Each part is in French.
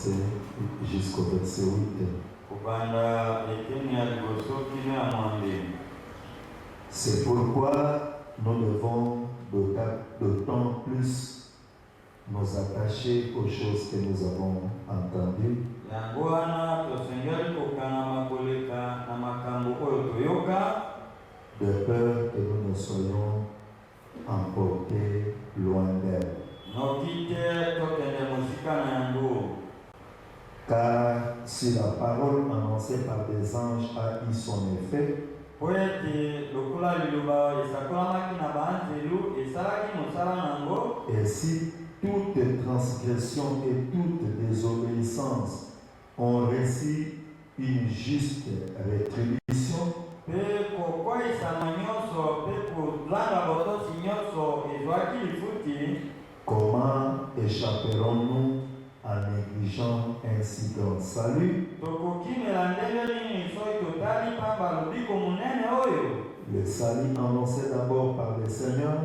verset jusqu'au verset 8. C'est pourquoi nous devons d'autant plus nous attacher aux choses que nous avons entendues, de peur que nous ne soyons emportés loin d'elle. Car si la parole annoncée par des anges a eu son effet, et si toute transgression et toute désobéissance ont reçu une juste rétribution, comment échapperons-nous en négligeant ainsi grand salut? Le salut annoncé d'abord par le Seigneur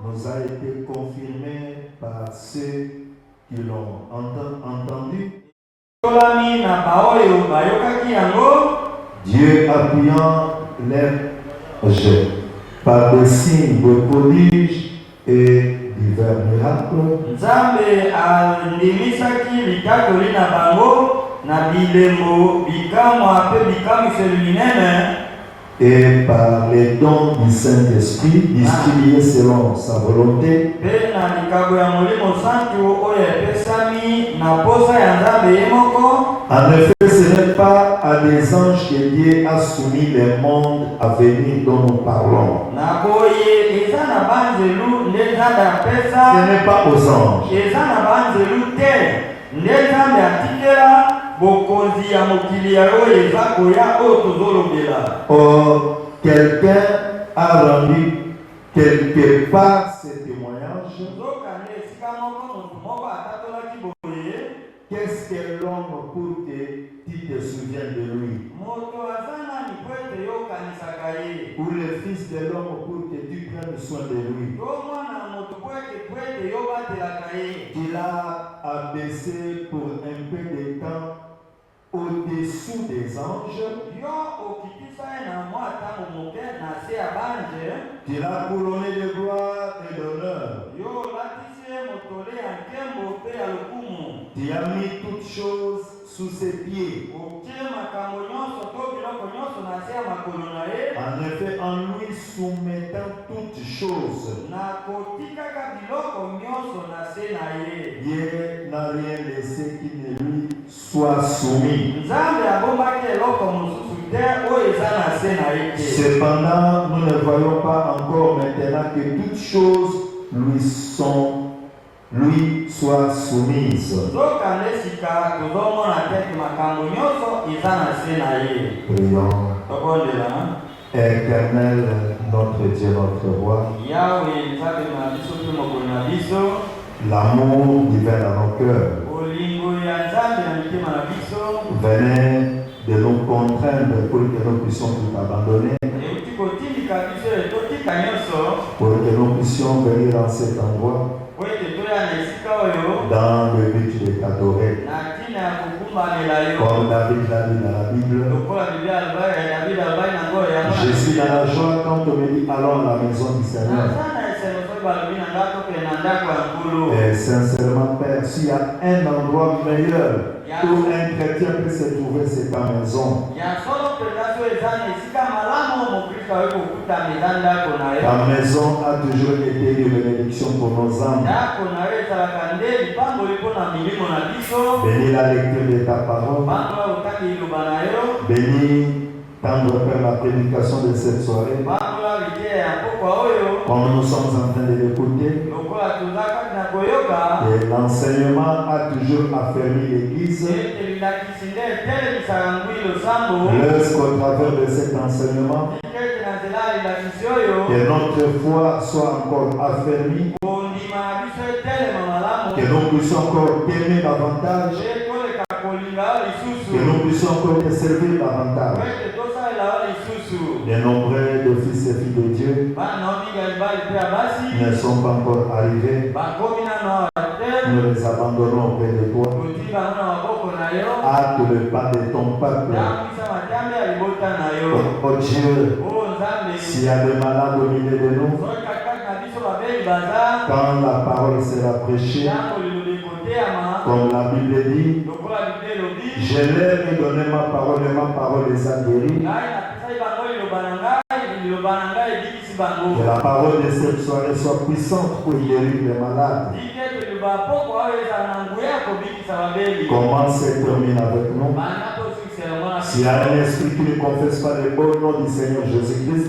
nous a été confirmé par ceux qui l'ont entendu. Dieu appuyant l'âge par des signes de prodiges et divers miracles, et par les dons du Saint-Esprit distribués selon sa volonté, en effet, ce n'est pas à des anges que Dieu a soumis les mondes à venir dont nous parlons. Ce n'est pas aux anges. Or, quelqu'un a rendu quelque part ce témoignage. Qu'est-ce que l'homme pour que tu te souviennes de lui? Ou le Fils de l'homme pour que tu prennes soin de lui? Il a abaissé pour un peu de temps au-dessous des anges. Il a couronné de gloire et d'honneur. Il a mis toutes choses sous ses pieds. En effet, en lui soumettant toutes choses, Dieu n'a rien laissé qui ne lui soit soumis. Cependant, nous ne voyons pas encore maintenant que toutes choses lui soient soumises. Prions. Éternel, notre Dieu, notre roi, l'amour divin dans nos cœurs, venez de nous contraindre pour que nous puissions tout abandonner, pour que nous puissions venir dans cet endroit dans le but de t'adorer. Comme David l'a dit dans la Bible, je suis dans la joie quand on me dit allons à la maison du Seigneur. Et sincèrement, Père, s'il y a un endroit meilleur où un chrétien peut se trouver, c'est ta maison. Ta maison a toujours été une bénédiction pour nos âmes. Bénis la lecture de ta parole. Bénis, tendre Père, la prédication de cette soirée. Comme nous sommes en train de l'écouter, et l'enseignement a toujours affermi l'Église. Lorsqu'au travers de cet enseignement, que notre foi soit encore affermie, que nous puissions encore t'aimer davantage, que nous puissions encore te servir davantage. Les nombreux de fils et filles de Dieu ne sont pas encore arrivés. nous les abandonnons auprès de toi. Hâte le pas de ton peuple. Oh Dieu, s'il y a des malades au milieu de nous, quand la parole sera prêchée, comme la Bible dit, je leur ai donné ma parole et ma parole les a guéris. Que la parole de cette soirée soit puissante pour guérir les malades. Commence et termine avec nous. S'il y a un esprit qui ne confesse pas le beau nom du Seigneur Jésus-Christ,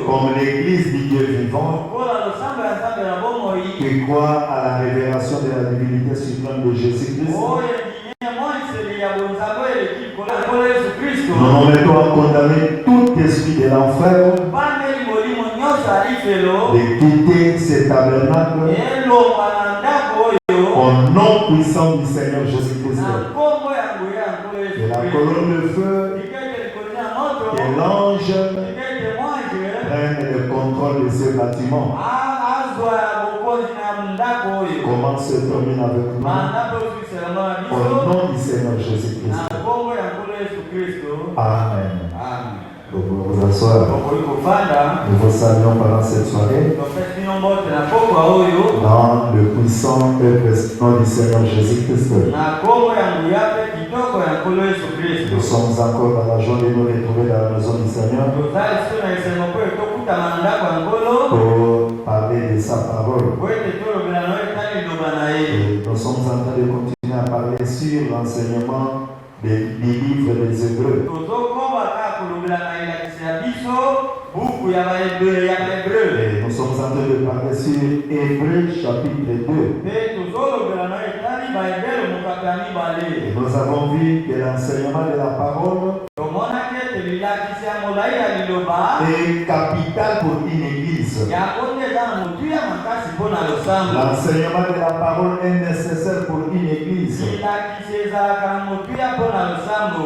comme l'église du Dieu vivant, qui croit à la révélation de la divinité suprême de Jésus-Christ, nous nous mettons à condamner tout esprit de l'enfer de quitter ce tabernacle au nom puissant du Seigneur Jésus-Christ. Que la colonne de feu, que l'ange prenne le contrôle de ce bâtiment. Commence et termine avec nous. Au nom du Seigneur Jésus-Christ. Amen. Vous pouvez vous asseoir. Nous vous saluons pendant cette soirée. Dans le puissant et précieux nom du Seigneur Jésus-Christ. Nous sommes encore dans la joie de nous retrouver dans la maison du Seigneur pour parler de sa parole. Et nous sommes en train de continuer à parler sur l'enseignement des livres des Hébreux. Et nous sommes en train de parler sur Hébreux chapitre 2. Et nous avons vu que l'enseignement de la parole est capital pour une église. L'enseignement de la parole est nécessaire pour une église.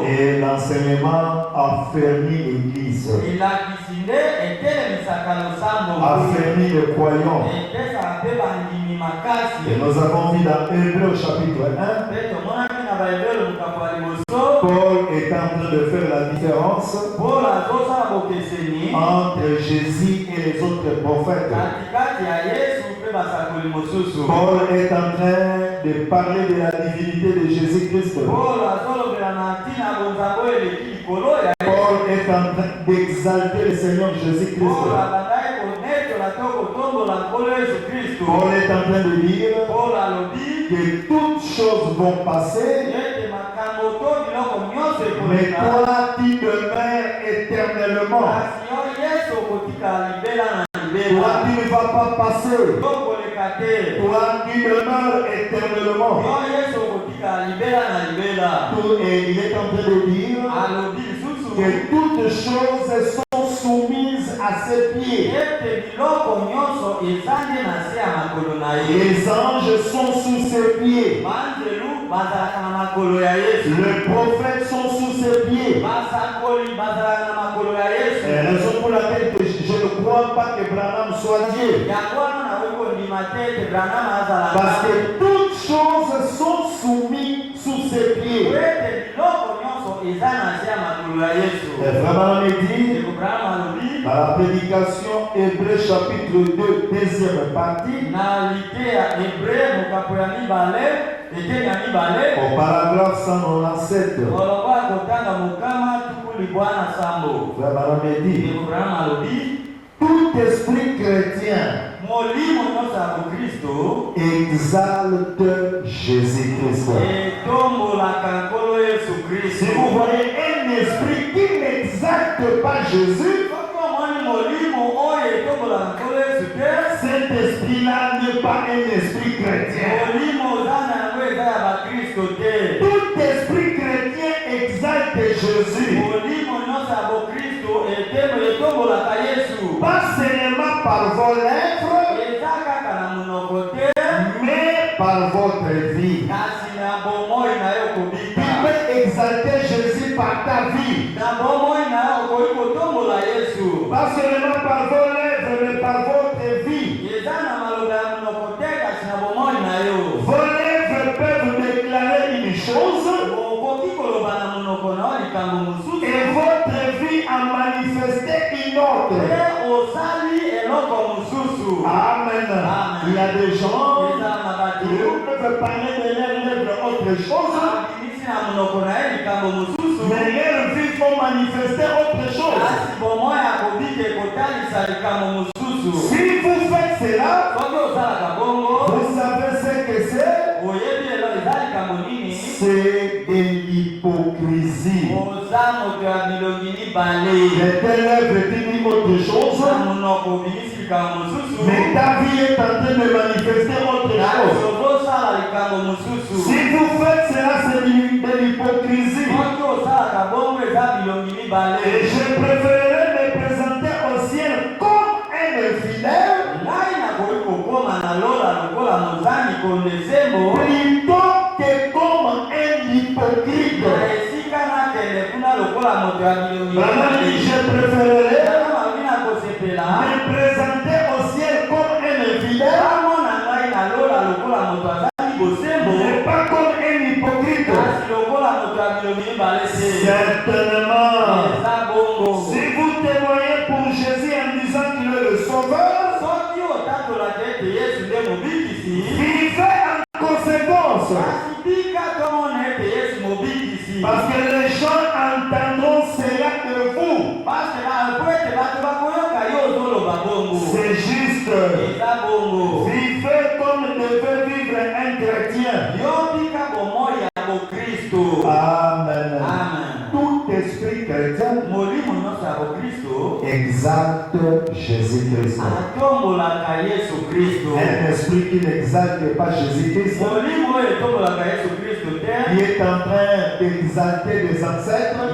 Et l'enseignement affermit l'église. Affermit les croyants. Et nous avons vu dans Hébreux chapitre 1, Paul est en train de faire la différence entre Jésus et les autres prophètes. Paul est en train de parler de la divinité de Jésus-Christ. Paul est en train d'exalter le Seigneur Jésus-Christ. Paul est en train de dire que toutes choses vont passer, mais toi tu demeures éternellement. Toi tu ne vas pas passer. Toi tu demeures éternellement. Et il est en train de dire que toutes choses sont soumises à ses pieds. Les anges sont sous ses pieds. Les prophètes sont sous ses pieds. Raison pour laquelle je ne crois pas que Branham soit Dieu. Parce que toutes choses sont soumises sous ses pieds. Et vraiment on est dit dans la prédication Hébreux chapitre 2 deuxième partie au paragraphe 197. Vraiment on est dit tout esprit chrétien exalte Jésus-Christ. Si vous voyez un esprit qui n'exalte pas Jésus, cet esprit-là n'est pas un esprit chrétien. Tout esprit chrétien exalte Jésus. Pas seulement par vos lèvres, mais par votre vie. Tu peux exalter Jésus par ta vie. Pas seulement par vos lèvres, mais par votre vie. Amen. Il y a des gens qui peuvent parler de leur lèvres autre chose, mais leurs vies vont manifester autre chose. Si vous faites cela, vous savez ce que c'est? C'est de l'hypocrisie. Tes lèvres disent autre chose, mais ta vie est en train de manifester autre chose. Si vous faites cela, c'est de l'hypocrisie. Et je préférerais me présenter au ciel comme un infidèle plutôt que comme un hypocrite. Je préférerais me présenter au ciel comme un infidèle, mais pas comme un hypocrite. Certainement, si vous témoignez pour Jésus en disant qu'il est le sauveur, vivez en conséquence. Parce que les gens entendront cela de vous. C'est juste. Vivez comme devait vivre un chrétien. Amen. Tout esprit chrétien exalte Jésus-Christ. Un esprit qui n'exalte pas Jésus-Christ, qui est en train d'exalter des ancêtres, un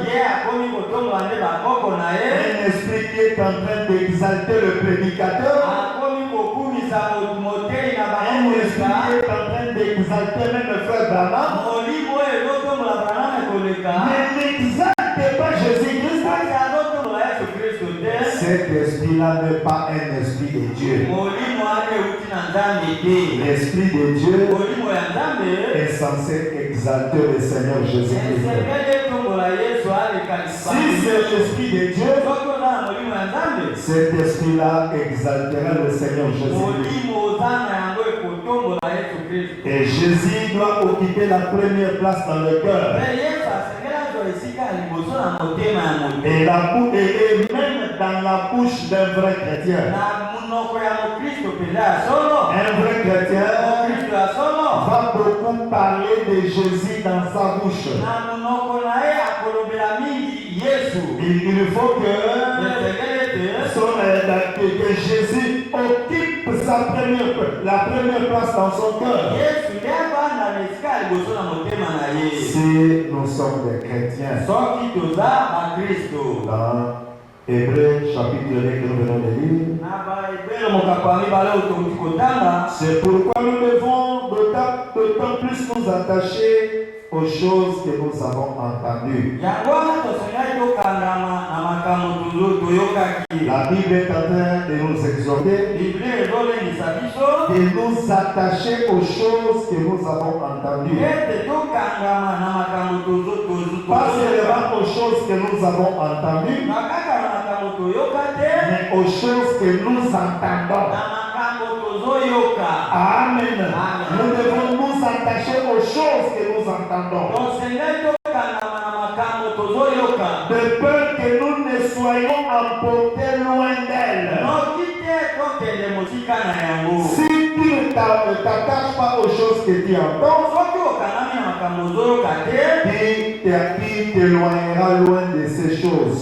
esprit qui est en train d'exalter le prédicateur, un esprit qui est en train d'exalter même le frère Branham, mais n'exalte pas Jésus-Christ. Cet esprit-là n'est pas un esprit de Dieu. L'esprit de Dieu est censé exalter le Seigneur Jésus-Christ. Si c'est l'esprit de Dieu, cet esprit-là exaltera le Seigneur Jésus-Christ. Et Jésus doit occuper la première place dans le cœur. Et même dans la bouche d'un vrai chrétien. Un vrai chrétien va beaucoup parler de Jésus dans sa bouche. Il faut que Jésus occupe la première place dans son cœur. Si nous sommes des chrétiens, dans Hébreux chapitre 2 que nous venons de lire, c'est pourquoi nous devons d'autant plus nous attacher aux choses que nous avons entendues. La Bible est en train de nous exhorter de nous attacher aux choses que nous avons entendues. Pas seulement aux choses que nous avons entendues, mais aux choses que nous entendons. Amen. Nous devons nous attacher aux choses que nous entendons. De peur que nous ne soyons emportés loin d'elle. Si tu ne t'attaches pas aux choses que tu entends, qui t'éloignera loin de ces choses.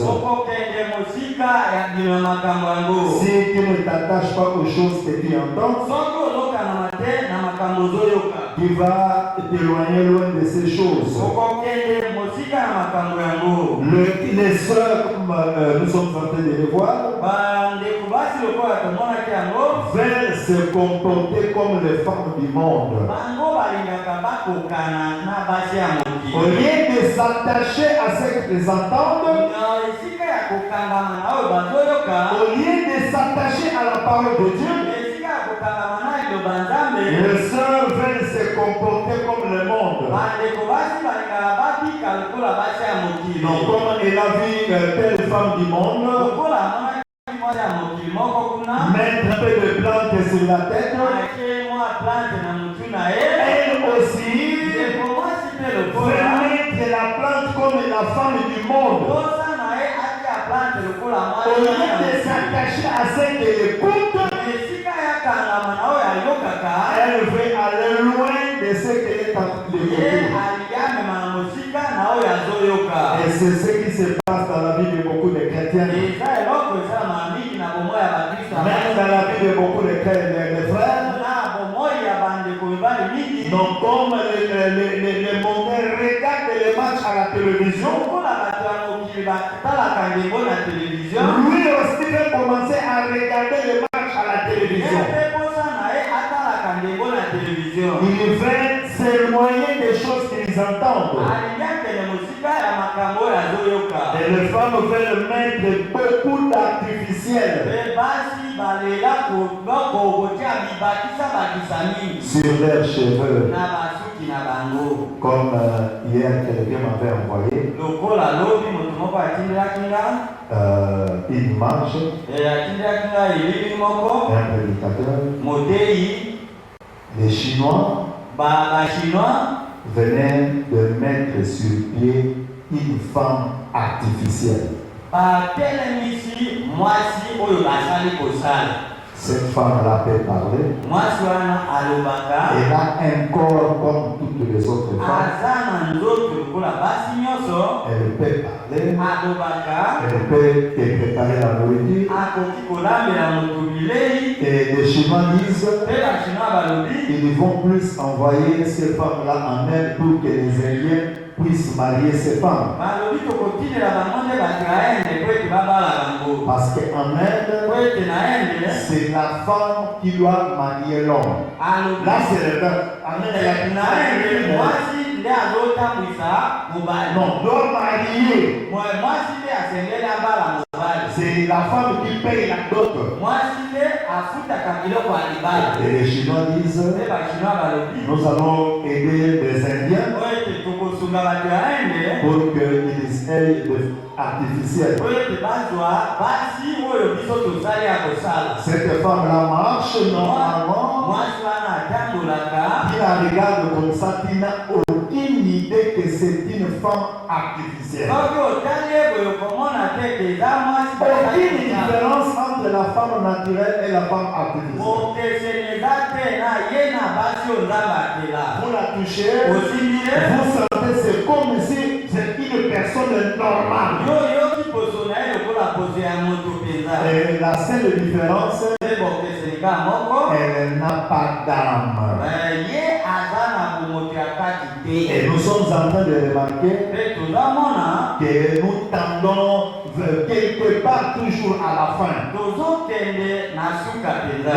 Si tu ne t'attaches pas aux choses que tu entends, tu vas t'éloigner loin de ces choses. Les sœurs, comme nous sommes en train de les voir, veulent se comporter comme les femmes du monde. Au lieu de s'attacher à ce qu'ils entendent, au lieu de s'attacher à la parole de Dieu, les sœurs veulent se comporter comme le monde. Donc, comme elle a vu telle femme du monde, mettre un peu de plante sur la tête. Elle aussi veut mettre la plante comme la femme du monde. Au lieu de s'attacher à ce qu'elle écoute, elle veut aller loin de ce qu'elle est en train d'écouter. Et c'est ce qui se passe dans la vie de beaucoup de chrétiens. Même dans la vie de beaucoup de frères. Donc comme les mondains regardent les matchs à la télévision, lui aussi veut commencer à regarder les matchs à la télévision. Il veut s'éloigner des choses qu'ils entendent. Et les femmes veulent mettre beaucoup d'artificiels sur leurs cheveux. Comme hier, quelqu'un m'avait envoyé une image, un prédicateur. Les Chinois venaient de mettre sur pied une femme artificielle. Cette femme-là peut parler. Elle a un corps comme toutes les autres femmes. Elle peut parler. Elle peut te préparer la nourriture. Et les Chinois disent ils vont plus envoyer ces femmes-là en Inde pour que les Indiens puissent marier ces femmes. Parce qu'en Inde, c'est la femme qui doit marier l'homme. Là, c'est le gars. En Inde, non, doit marier. C'est la femme qui paye la dot. Et les Chinois disent nous allons aider les Indiens pour qu'ils aient des artificiels. Cette femme-là marche normalement. Qui la regarde comme ça, qui n'a aucune idée que c'est une femme artificielle. Aucune différence entre la femme naturelle et la femme artificielle. Vous la touchez, vous sentez, c'est comme si c'est une personne normale. Et la seule différence, elle n'a pas d'âme. Et nous sommes en train de remarquer que nous tendons quelque part toujours à la fin.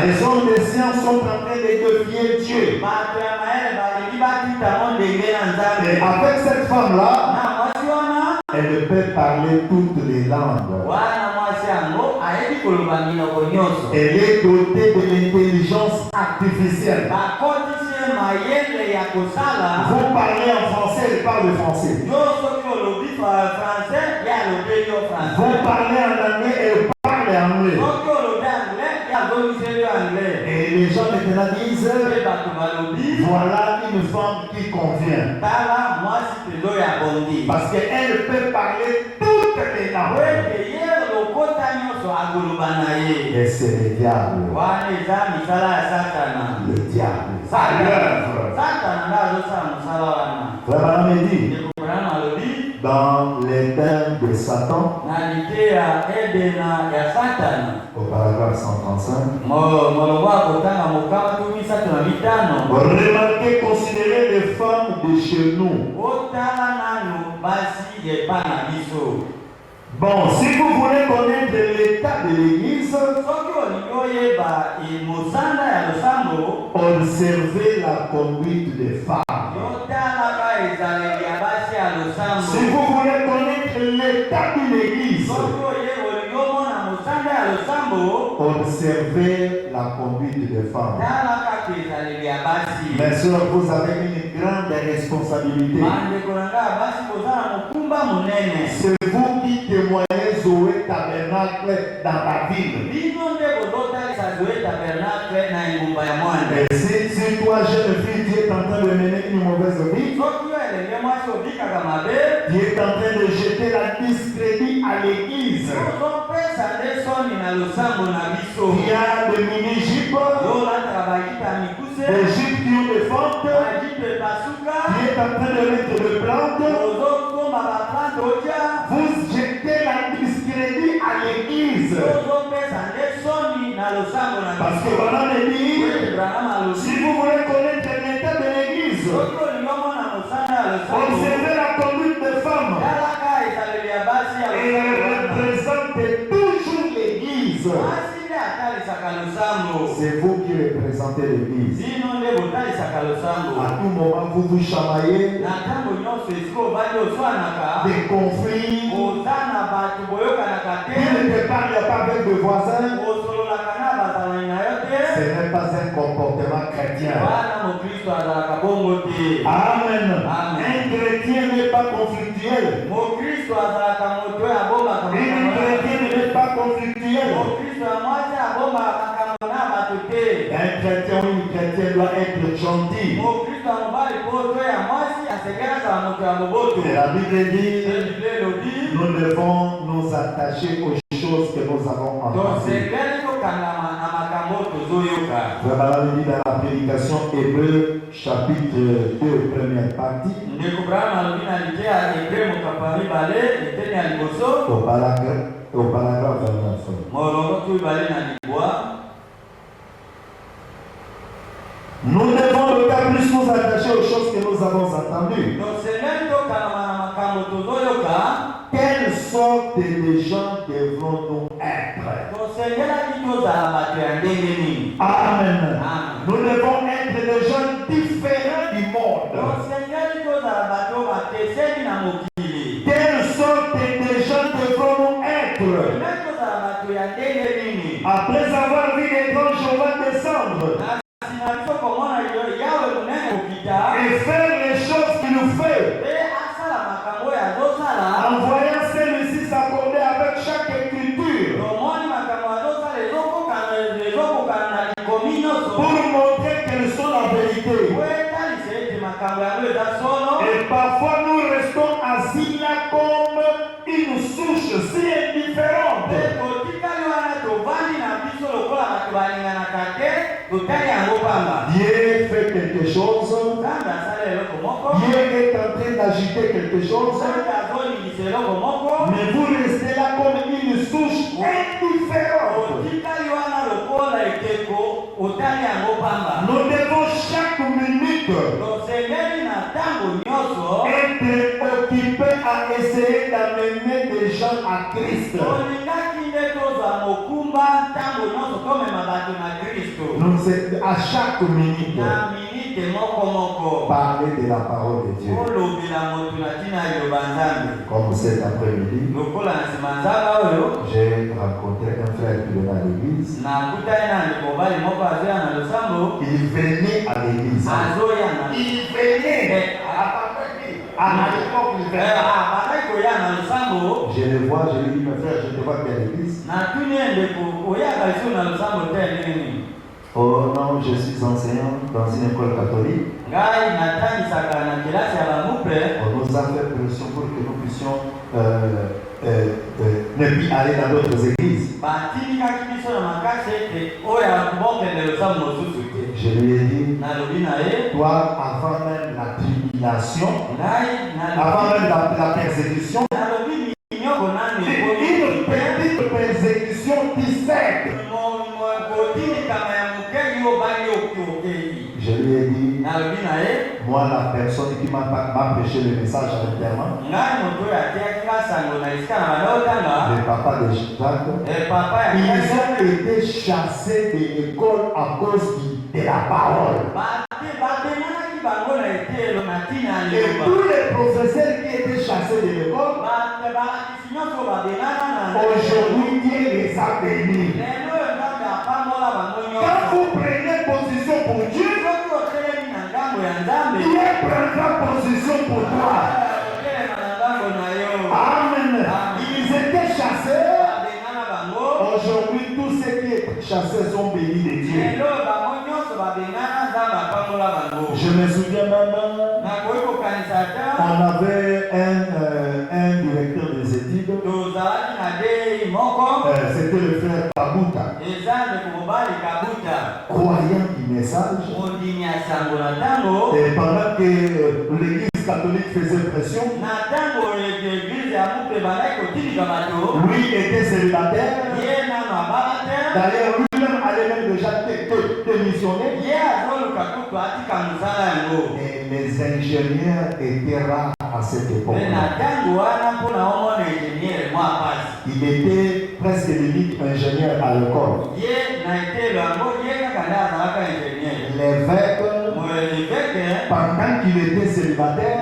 Les hommes de science sont en train de défier Dieu. Et avec cette femme-là, elle peut parler toutes les langues. Elle est dotée de l'intelligence artificielle. Vous parlez en français, elle parle français. Vous parlez en anglais, elle parle anglais. Et les gens maintenant disent voilà une femme qui convient. Parce qu'elle peut parler toutes les langues. Et c'est le diable. Le diable. À l'œuvre. Vraiment me dit dans l'éden de Satan, au paragraphe 135, remarquez, considérez les femmes de chez nous. Bon, si vous voulez connaître l'état de l'église, observez la conduite des femmes. Si vous voulez connaître l'état de l'église, observez la conduite des femmes. Mes soeurs, vous avez une grande responsabilité. C'est vous qui témoigner Zoé Tabernacle dans ta ville. Et si toi, jeune fille, tu es en train de mener une mauvaise vie, tu es en train de jeter la discrédit à l'église. Il y a des mini-jupes, des jupes qui ont des fentes, qui est en train de mettre de plantes. Vous jetez la discrédit à l'église. Parce que voilà les dit, si vous voulez connaître l'état de l'église, observez la conduite des femmes. Et elle représente toujours l'église. C'est vous qui représentez l'église. À tout moment, vous vous chamaillez des conflits. Il ne te parle pas avec le voisin. Ce n'est pas un comportement chrétien. Amen. Un chrétien n'est pas conflictuel. Une chrétienne n'est pas conflictuelle. Un chrétien ou une chrétienne doit être gentil. Et la Bible dit, nous devons nous attacher aux choses que nous avons entendues. Voilà dit dans la prédication Hébreu chapitre 2 première partie. Au paragraphe 29. Nous devons de cas plus nous attacher aux choses que nous avons entendues. Quelle sorte de gens devrons-nous être? Amen. Nous devons être des gens différents du monde. Quelle sorte de gens devrons-nous être? Après avoir vu les grands Jéhovah descendre et faire les choses qu'il nous fait, en voyant celui-ci s'accorder avec chaque écriture pour montrer qu'elles sont la vérité. Et parfois nous restons assis là comme une souche si indifférente. Dieu fait quelque chose. Dieu est en train d'agiter quelque chose. Mais vous restez là comme une souche indifférente. Nous devons chaque minute être occupés à essayer d'amener des gens à Christ. Nous, à chaque minute, parler de la parole de Dieu. Comme cet après-midi, j'ai rencontré un frère qui venait à l'église. Il venait à l'église. Il venait. À l'époque, il venait. Je le vois, je lui dis, mon frère, je te vois bien à l'église. Oh non, je suis enseignant dans une école catholique. On nous a fait pression pour que nous puissions ne plus aller dans d'autres églises. Je lui ai dit, toi, avant même la tribulation, avant même la persécution, une petite persécution qui cède. Je lui ai dit, moi la personne qui m'a prêché le message à l'enterrement, le papa de Jacques, ils ont été chassés de l'école à cause de la parole. Et tous les professeurs qui étaient chassés de l'école, aujourd'hui Dieu les a bénis. Quand vous prenez position pour Dieu, Dieu prendra position pour toi. Amen. Ils étaient Je me souviens même, on avait un directeur des études. C'était le frère Kabuta. Croyant du message. Et pendant que l'église catholique faisait pression, lui était célibataire. D'ailleurs, lui-même allait même déjà démissionner. Et les ingénieurs étaient rares à cette époque. Il était presque limite ingénieur à l'école. L'évêque, pendant qu'il était célibataire,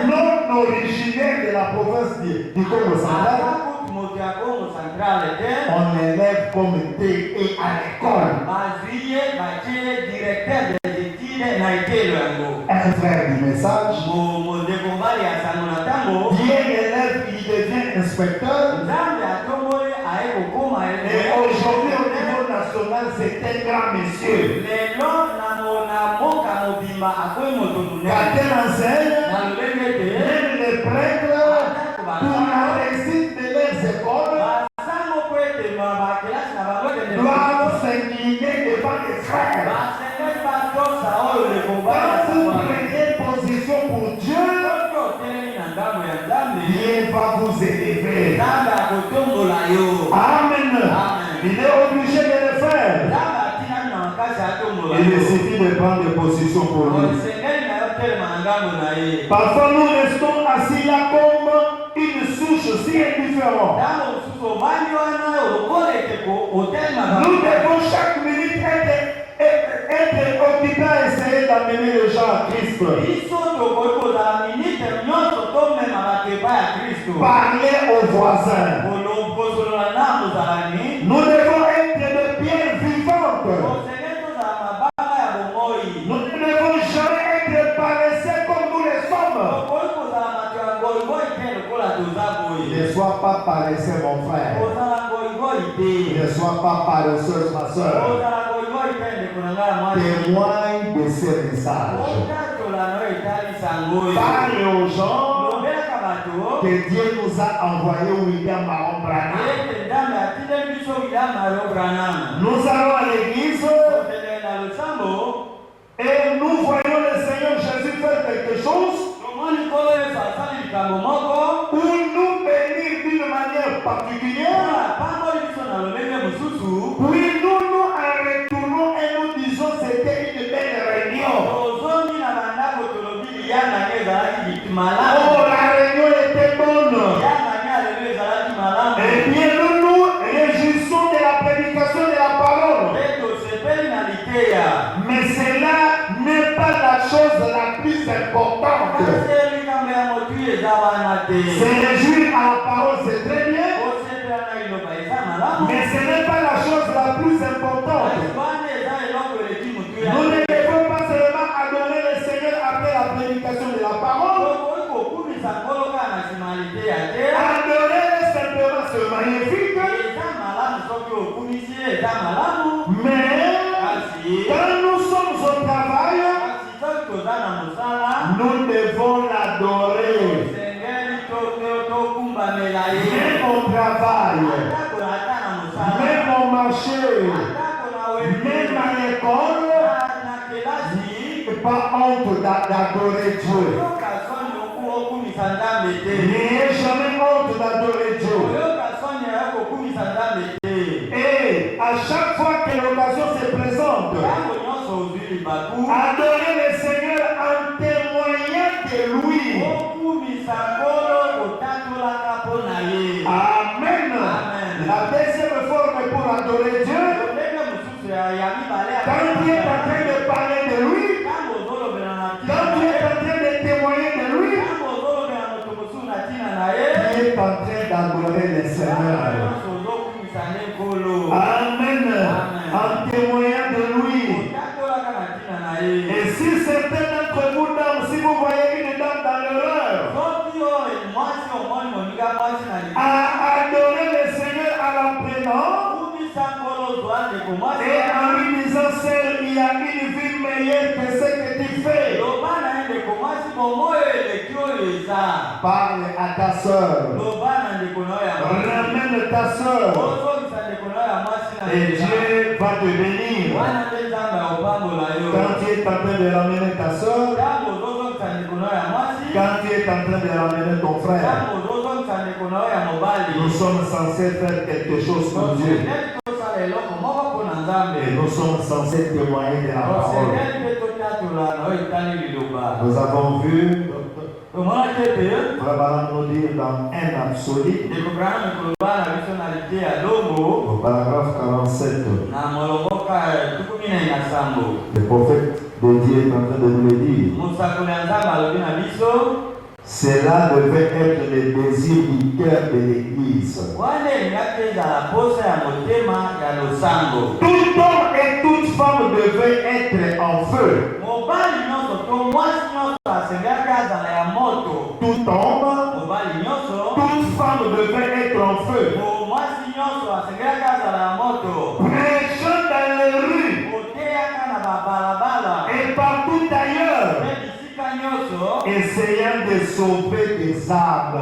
non originaire de la province du Congo central, on l'élève comme thé et à l'école. Un frère du message, bien élève, il devient inspecteur. Et aujourd'hui, au niveau national, c'est un grand monsieur. Quand elle enseigne, même les prêtres, pour la réussite de leurs écoles, doivent s'incliner devant les frères. Quand vous prenez position pour Dieu, Dieu va vous élever. Amen. Il est obligé de le faire. Il suffit de prendre des positions pour lui. Parfois nous restons assis là comme une souche si indifférente. Nous devons chaque minute être occupés à essayer d'amener les gens à Christ. Parler aux voisins. Nous devons être de pierres vivantes. Nous ne devons jamais être paresseux comme nous le sommes. Ne sois pas paresseux, mon frère. Ne sois pas paresseuse, ma soeur. Témoigne de ce message. Parle aux gens que Dieu nous a envoyé William Maron Branham. Nous allons à l'église et nous voyons le Seigneur Jésus faire quelque chose ou nous bénir d'une manière particulière. Puis nous en retournons et nous disons c'était une belle réunion. Oh, la réunion était bonne. Et bien nous réjouissons de la prédication de la parole. Mais cela n'est pas la chose la plus importante. Se réjouir à la parole, c'est très bien. Mais ce n'est pas la chose la plus importante. Nous ne devons pas seulement adorer le Seigneur après la prédication de la parole. Adorer simplement ce magnifique. Mais quand nous sommes au travail, nous devons l'adorer. Même au travail, même au marché, même à l'école, pas honte d'adorer Dieu. N'ayez jamais honte d'adorer Dieu. Et à chaque fois que l'occasion se présente, adorer le Seigneur en témoignant de lui. Amen. La deuxième forme pour adorer Dieu, quand tu es en train de parler de lui, quand tu es en train de témoigner de lui, tu es en train d'adorer le Seigneur. Amen. En témoignant de lui. Et si certains d'entre vous, dames, si vous voyez une dame dans l'erreur, à adorer le Seigneur en la prenant et en lui disant sœur, il y a une vie meilleure que ce que tu fais. Parle à ta sœur. Ramène ta sœur. Et Dieu va te bénir. Quand tu es en train de ramener ta sœur, quand tu es en train de ramener ton frère, nous sommes censés faire quelque chose pour Dieu. Et nous sommes censés témoigner de la parole. Nous avons vu Frère Baram nous dire dans un absolu, au paragraphe 47, le prophète de Dieu est en train de nous le dire. Cela devait être le désir du cœur de l'Église. Tout homme et toute femme devaient être en feu. Tout homme, toute femme devait être en feu. Prêchant dans les rues et partout ailleurs, essayant de sauver des âmes.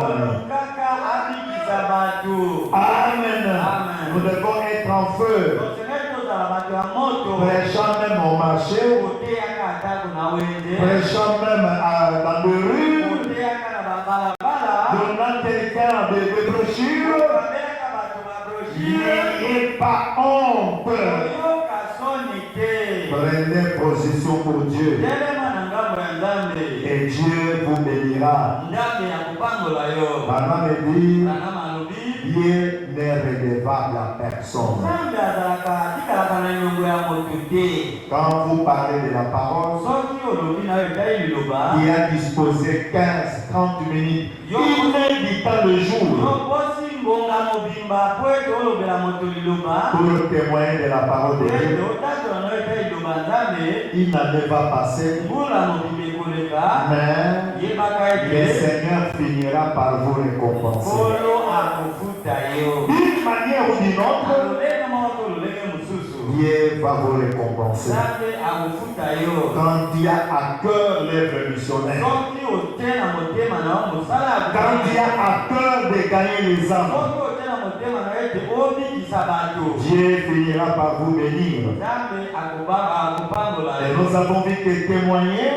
Amen. Nous devons être en feu. Prêchant même au marché, prêchant même dans les rues, donnant quelqu'un de brochures. N'ayez pas honte. Prenez position pour Dieu. Et Dieu vous bénira. Maman me dit, Dieu n'est redevable à personne. Quand vous parlez de la parole, il a disposé 15-30 minutes, une heure du temps le jour, pour témoigner de la parole de Dieu. Il n'en est pas passé, mais le Seigneur finira par vous récompenser. D'une manière ou d'une autre, Dieu va vous récompenser. Quand tu as à cœur l'œuvre missionnaire, quand tu as à cœur de gagner les âmes, Dieu finira par vous bénir. Et nous avons vu que témoigner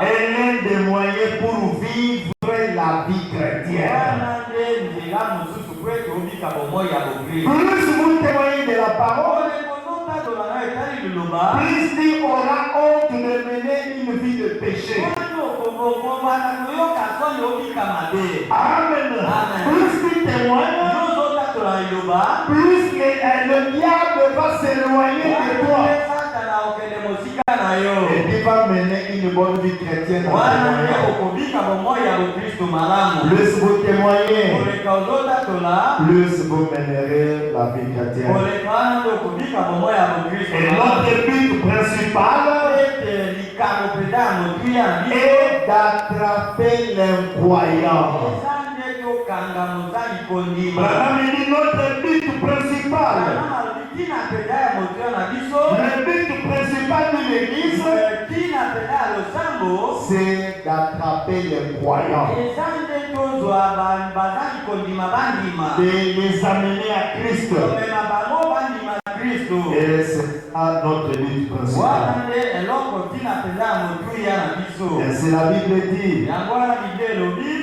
est l'un des moyens pour vivre la vie chrétienne. Plus vous témoignez de la parole, plus il aura honte de mener une vie de péché. Amen. Plus tu témoignes, plus le diable va s'éloigner de toi. Et tu vas mener une bonne vie chrétienne. Plus vous témoignez, plus vous mènerez la vie chrétienne. Et notre but principal est d'attraper l'incroyant. Notre but principal, le but principal de l'Église, c'est d'attraper les croyants, de les amener à Christ. Et c'est notre but principal. Ainsi la Bible dit,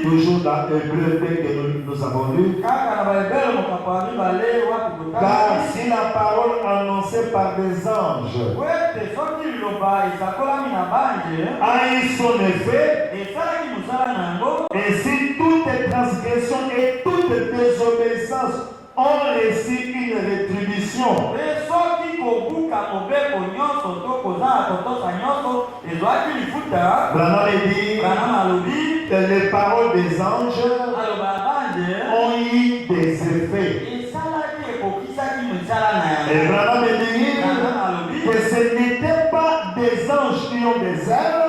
toujours dans Hébreu que nous avons lu, car si la parole annoncée par des anges a eu son effet, et si toute transgression et toute désobéissance ont reçu une rétribution, que les paroles des anges ont eu des effets. Et vraiment me dire que ce n'était pas des anges qui ont des ailes,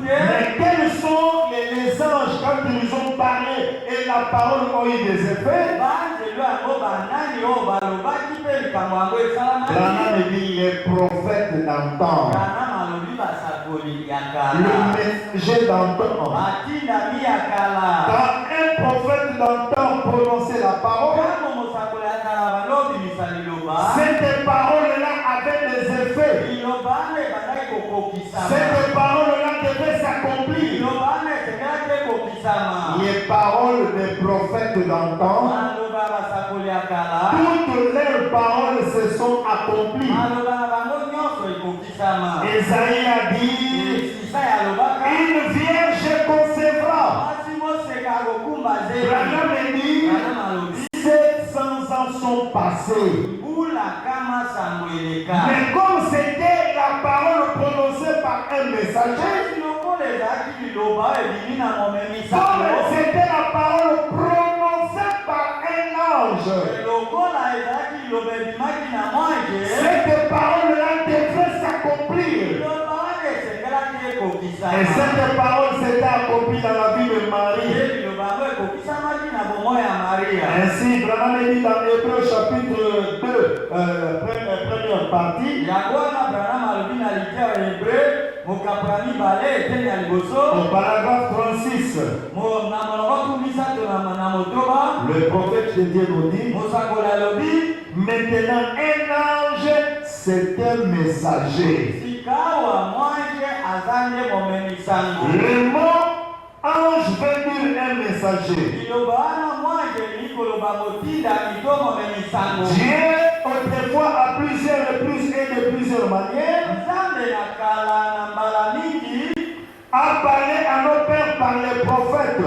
mais quels sont les anges quand ils ont parlé et la parole a eu des effets? Branham dit il est prophète d'antan. Le messager d'antan. Quand un prophète d'antan prononçait la parole, cette parole-là avait des effets. Cette parole-là devait s'accomplir. Les paroles des prophètes d'antan, toutes leurs paroles se sont accomplies. Esaïe a dit, une vierge concevra. Branham dit, 700 ans sont passés. Mais comme c'était la parole prononcée par un messager, comme c'était la parole prononcée par un ange, cette parole-là devrait s'accomplir. Et cette parole s'était accomplie dans la vie de Marie. Ainsi, Branham dit dans Hébreu chapitre 2, première partie, au paragraphe 36, le prophète de Dieu nous dit, maintenant un ange, c'est un messager. Le mot ange veut dire un messager. Dieu, autrefois, à plusieurs reprises et de plusieurs manières, a parlé à nos pères par les prophètes.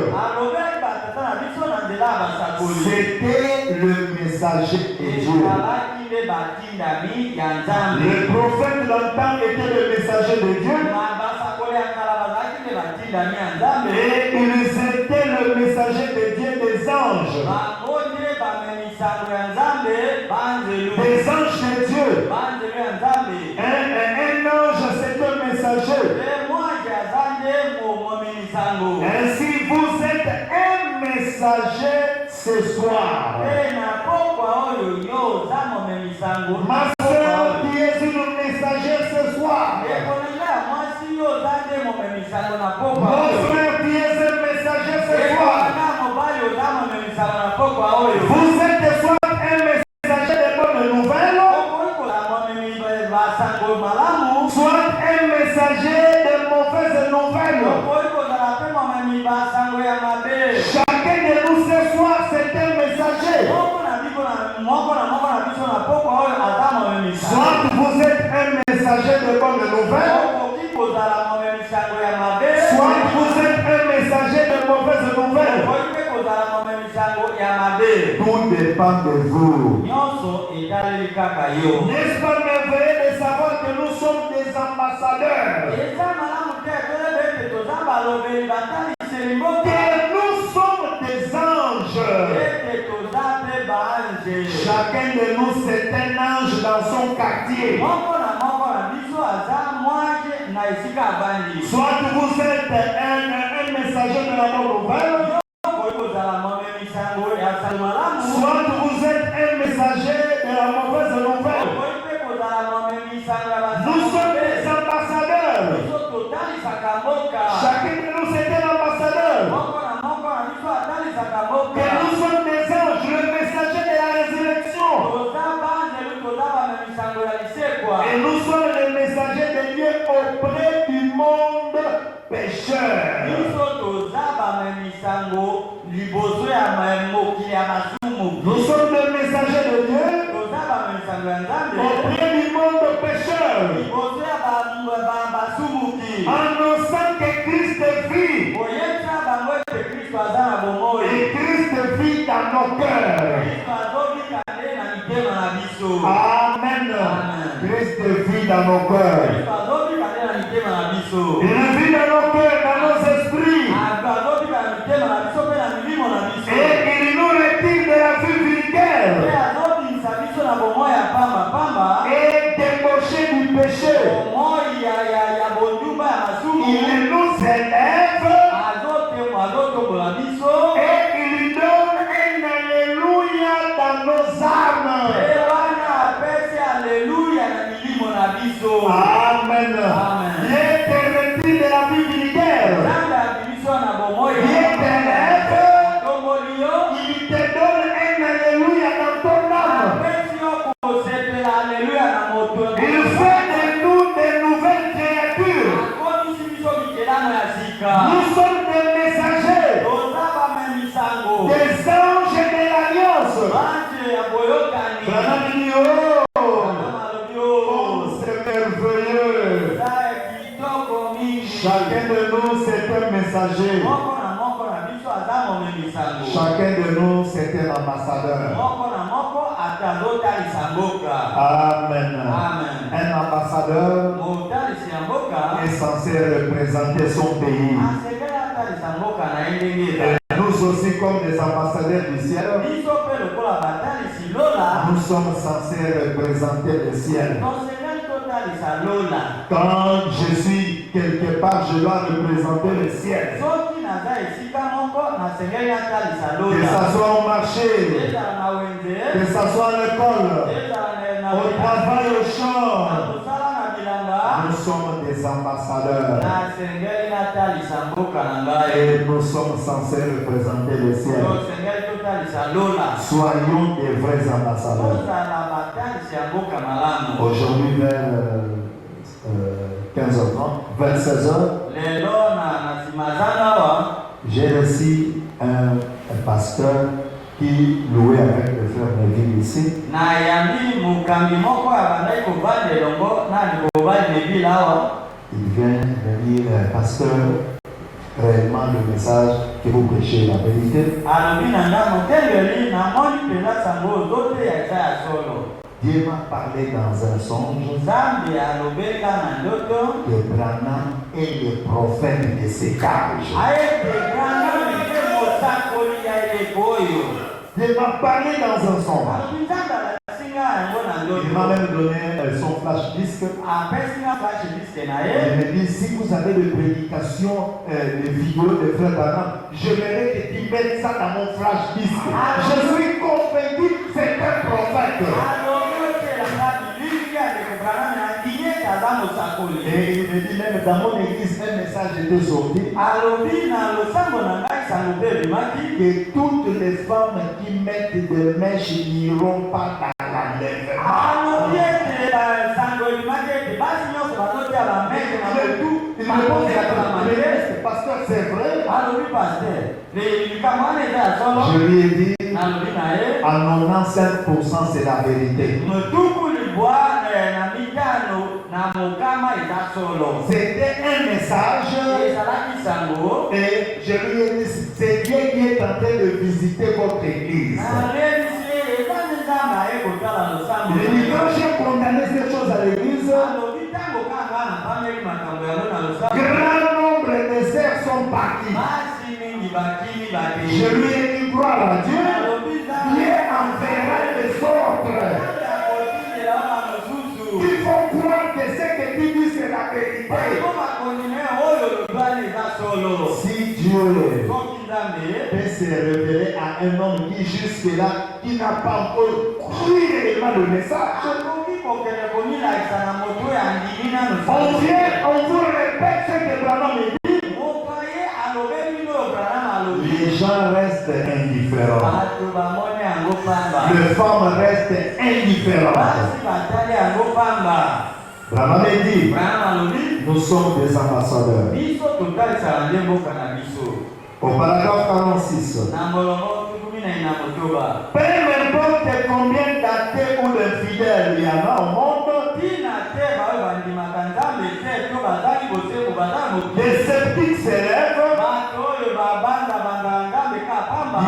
C'était le messager de Dieu. Le prophète longtemps était le messager de Dieu. Et ils étaient le messager de Dieu des anges. Des anges de Dieu. Un ange, c'est un messager. Ainsi, vous êtes un messager ce soir. Ma soeur, qui est une messagère ce soir. Mon frère, qui est un messager ce soir. Vous êtes soit un messager de bonnes nouvelles, soit un messager de mauvaises nouvelles. Chacun de nous ce soir, c'est un messager. Soit vous êtes un messager de bonnes nouvelles, soit vous êtes un messager de mauvaises nouvelles. Tout dépend de vous. N'est-ce pas merveilleux de savoir que nous sommes des ambassadeurs? Que nous sommes des anges. Chacun de nous c'est un ange dans son quartier. Soit vous êtes un messager de la bonne nouvelle, soit vous êtes un messager de la mauvaise nouvelle. Nous sommes des ambassadeurs. Chacun de nous c'est un ambassadeur. Que nous sommes des anges, le messager de la résurrection. Et nous sommes les messagers de Dieu auprès du monde pécheur. Nous sommes des messagers de Dieu auprès du monde pécheur. Annonçant que Christ vit. Et Christ vit dans nos cœurs. Amen. Christ vit dans nos cœurs. Il vit dans nos cœurs, dans nos esprits. Et il nous retire de la vie vulgaire. Et débauché du péché. Il nous élève. Et il donne un alléluia dans nos âmes. c'est merveilleux. Chacun de nous, c'est un messager. Chacun de nous, c'est un ambassadeur. Amen. Un ambassadeur est censé représenter son pays. Et nous aussi, comme des ambassadeurs du ciel, nous sommes censés représenter le ciel. Quand je suis quelque part, je dois représenter le ciel. Que ça soit au marché, que ça soit à l'école, au travail, au champ, nous sommes des ambassadeurs. Et nous sommes censés représenter le ciel. Soyons des vrais ambassadeurs. Aujourd'hui, vers 15h30, vers 16h, j'ai reçu un pasteur qui louait avec le frère Neville ici. Il vient de dire, pasteur, réellement le message que vous prêchez la vérité. Dieu m'a parlé dans un songe que Branham est le prophète de ces cages. Dieu m'a parlé dans un songe. Il m'a même donné son flash disque. Il me dit, si vous avez des prédications, des vidéos de frère Branham, j'aimerais que tu mettes ça dans mon flash disque. Je suis convaincu que c'est un prophète. Et il me dit, même dans mon église, un message était sorti. Que toutes les femmes qui mettent des mèches n'iront pas dans l'enlèvement. Il me pose la question, pasteur, c'est vrai? Je lui ai dit, à 95% c'est la vérité. C'était un message et je lui ai dit, c'est Dieu qui est en train de visiter votre église. Il dit, quand j'ai condamné ces choses à l'église, grand nombre de sœurs sont partis. Je lui ai dit, gloire à Dieu, Dieu enverra les autres. Il faut croire que ce que tu dis c'est la vérité. Si Dieu peut se révéler à un homme qui jusque-là, qui n'a pas encore cru réellement le message, on vous répète ce que Branham dit. Les gens restent indifférents. Les femmes restent indifférentes. Branham dit, nous sommes des ambassadeurs. Au paragraphe 46. Peu importe combien d'athées ou d'infidèles il y en a au monde, les sceptiques s'élèvent.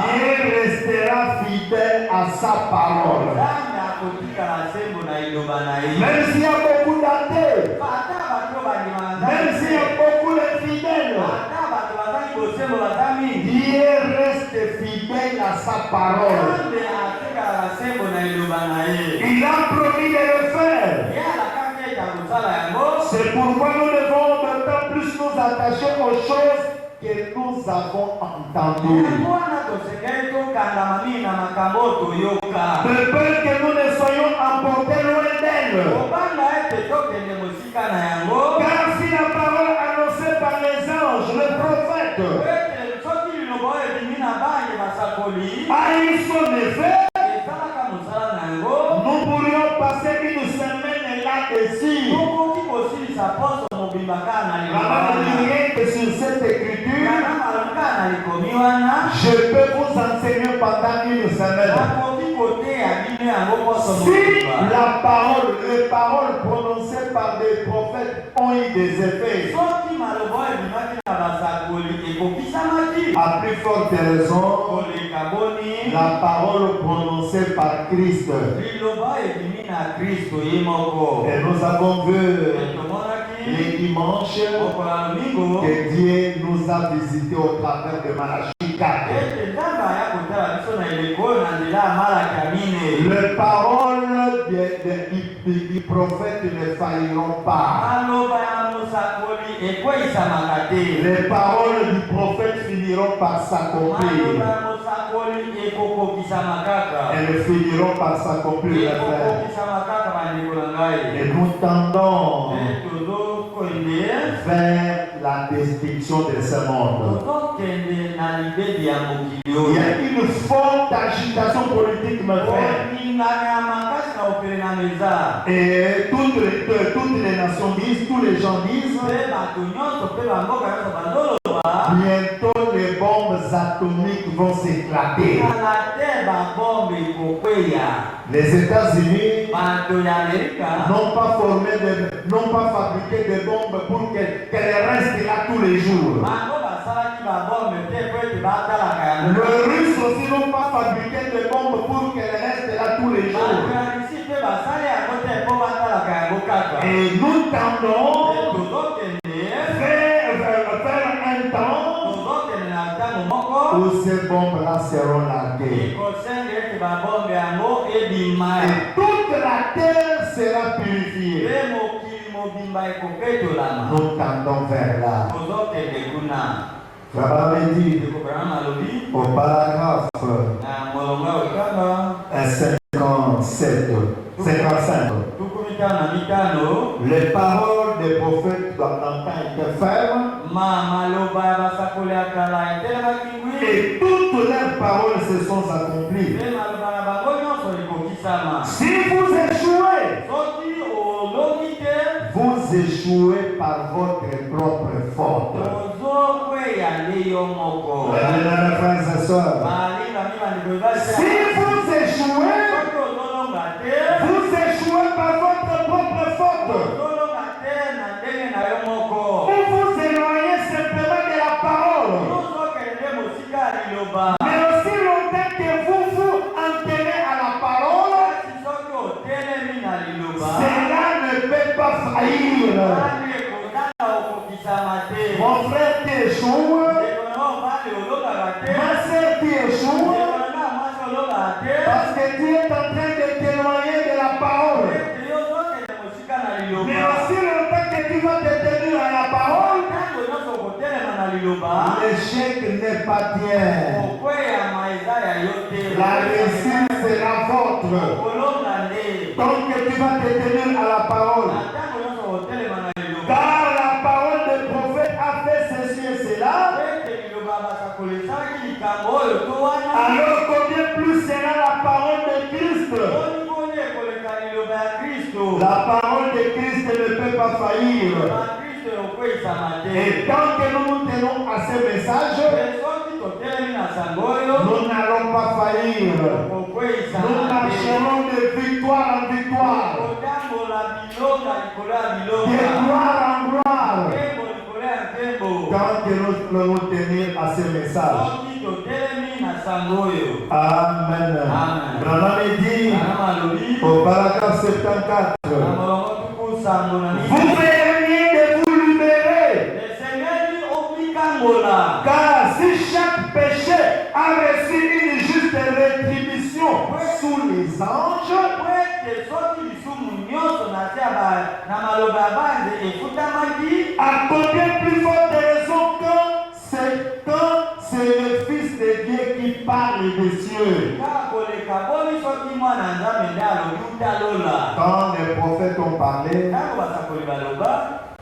Dieu restera fidèle à sa parole. Même s'il y a beaucoup d'athées, même s'il y a beaucoup d'infidèles, Dieu reste fidèle à sa parole. Il a promis de le faire. C'est pourquoi nous devons d'autant plus nous attacher aux choses que nous avons entendues. De peur que nous ne soyons emportés loin d'elle. Car si la parole annoncée par les anges, le prophète, a eu son effet, nous pourrions passer une semaine là-dessus. Rien que sur cette écriture, je peux vous enseigner pendant une semaine. Si les paroles prononcées par des prophètes ont eu des effets, à plus forte raison, la parole prononcée par Christ. Et nous avons vu les dimanches que Dieu nous a visités au travers de Malachie 4. Les paroles du prophète ne failliront pas. Les paroles du prophète finiront par s'accomplir. Elles finiront par s'accomplir. Et nous tendons vers la destruction de ce monde. Il y a une forte agitation politique, mes frères. Et toutes les nations disent, tous les gens disent, bientôt les bombes atomiques vont s'éclater. Les États-Unis n'ont pas fabriqué des bombes pour qu'elles restent là tous les jours. Les Russes aussi n'ont pas fabriqué des bombes pour qu'elles restent là tous les jours. Et nous tendons vers un temps où ces bombes-là seront larguées. Et toute la terre sera purifiée. Nous tendons vers là. Frère avait dit au paragraphe 55. Les paroles des prophètes doivent être fermes. Et toutes leurs paroles se sont accomplies. Si vous échouez par votre propre faute. Mes frères et sœurs, si vous échouez par votre propre faute. Vous vous éloignez simplement de la parole. Mais aussi longtemps que vous vous enterrez à la parole, cela ne peut pas faillir. Mon frère qui échoue, ma sœur qui échoue, parce que tu es en train de t'éloigner de la parole. Mais aussi longtemps que tu vas te tenir à la parole, l'échec n'est pas bien. La réussite sera votre. Donc tu vas te tenir à la parole. Car la parole du prophète a fait ceci et cela. Alors combien plus sera la parole de Christ? La parole de Christ ne peut pas faillir. Et tant que nous nous tenons à ce message, nous n'allons pas faillir. Nous marcherons de victoire en victoire, de gloire en gloire, tant que nous nous tenons à ce message. Amen. Branham dit au paragraphe 74, vous verriez de vous libérer. Car si chaque péché a reçu une juste rétribution sous les anges, à combien plus forte raison quand c'est le Fils de Dieu qui parle des cieux. Quand les prophètes ont parlé,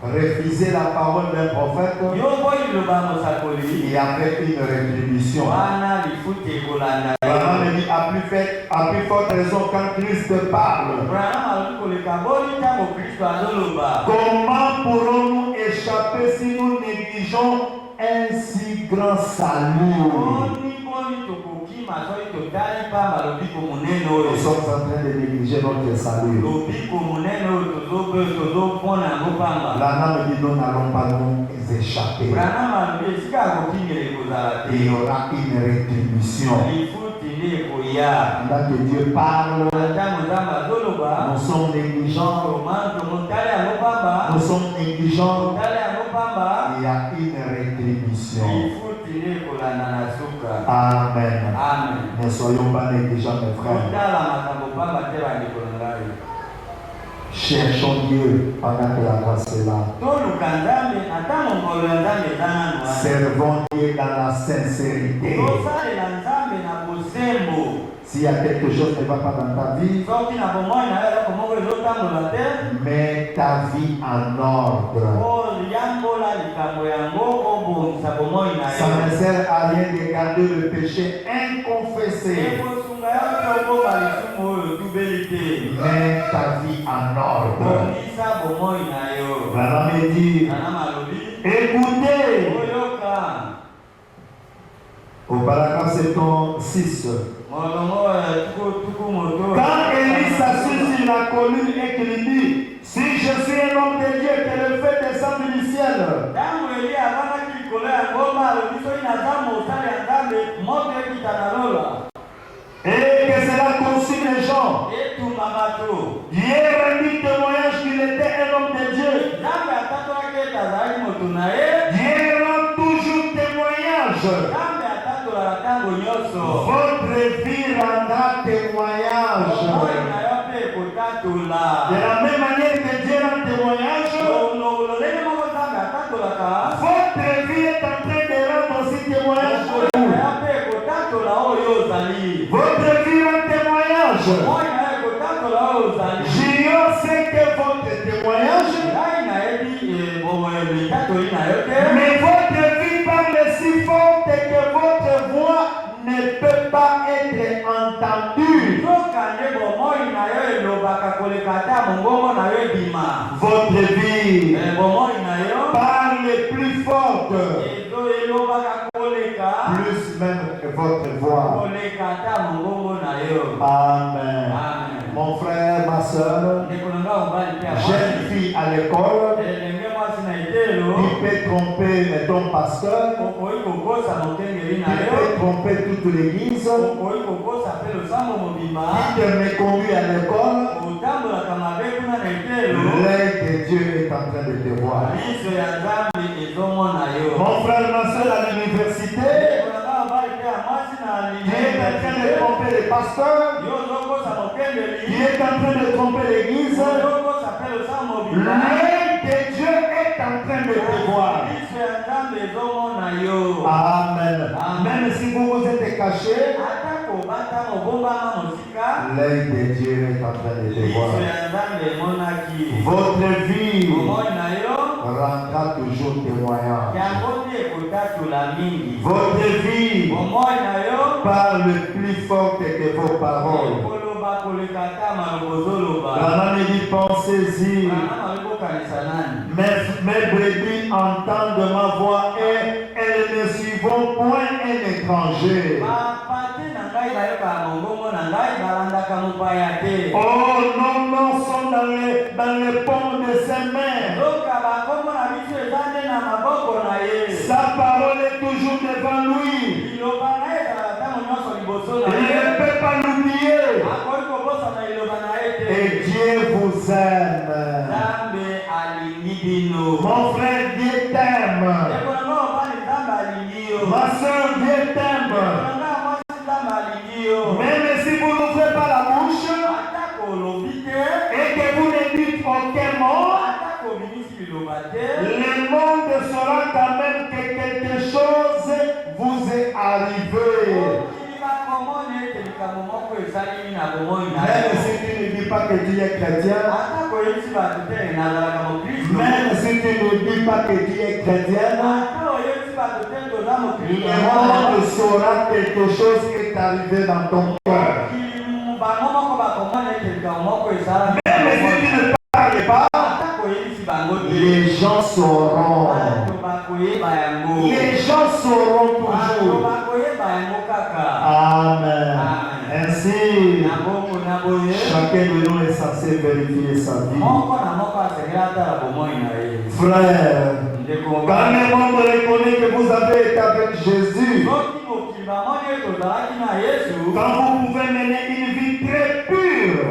refuser la parole d'un prophète, il y avait une rétribution. À plus forte raison quand Christ parle. Comment pourrons-nous échapper si nous négligeons un si grand salut? Nous sommes en train de négliger notre salut. L'âme dit nous n'allons pas nous échapper. Il y aura une rétribution. Là que Dieu parle, nous sommes négligents. Nous sommes négligents. Il y a une rétribution. Amen. Ne soyons pas négligents, mes frères. Cherchons Dieu pendant que la grâce est là. Servons Dieu dans la sincérité. S'il y a quelque chose qui ne va pas dans ta vie, mets ta vie en ordre. Ça ne sert à rien de garder le péché inconfessé. Mets ta vie en ordre. La maman dit, écoutez. Au paragraphe 6. Quand Élie s'assied sur la colline et qu'il dit, si je suis un homme de Dieu, que le feu descende du ciel. Et que cela consume les gens. Dieu rendit témoignage qu'il était un homme de Dieu. Dieu rend toujours témoignage. Votre vie rendra témoignage. De la même manière que Dieu rend témoignage, votre vie est en train de rendre aussi témoignage pour vous. Votre vie rend témoignage. J'ignore ce que votre témoignage, mais votre vie parle si forte que votre voix ne peut pas être entendue. Votre vie parle plus forte, plus même que votre voix. Amen. Mon frère, ma soeur, jeune fille à l'école, il peut tromper ton pasteur, il peut tromper toute l'église, il te méconduit à l'école. L'œil de Dieu est en train de te voir. Mon frère, ma soeur, à l'université, il est en train de tromper les pasteurs, il est en train de tromper l'église. L'œil de Dieu est en train de te voir. Amen. Même si vous vous êtes caché, l'œil de Dieu est en train de te voir. Votre vie rendra toujours témoignage. Votre vie parle plus fort que vos paroles. La maman dit, pensez-y. Mes brebis entendent ma voix et elles ne suivront point un étranger. Oh non, non, sont dans les paumes de ses mains. Sa parole est toujours devant lui. Il ne peut pas l'oublier. Et Dieu vous aime. Mon frère, Dieu t'aime. Ma soeur, Dieu t'aime. Même si vous n'ouvrez pas la bouche et que vous ne dites aucun mot, le monde saura quand même que quelque chose vous est arrivé. Même si tu ne dis pas que tu es chrétien, même si tu ne dis pas que tu es chrétienne, le monde saura quelque chose qui est arrivé dans ton cœur. Même si tu ne parles pas, les gens sauront. Les gens sauront toujours. Amen. Ainsi, Chacun de nous est censé vérifier sa vie. Frère, quand le monde reconnaît que vous avez été avec Jésus, quand vous pouvez mener une vie très pure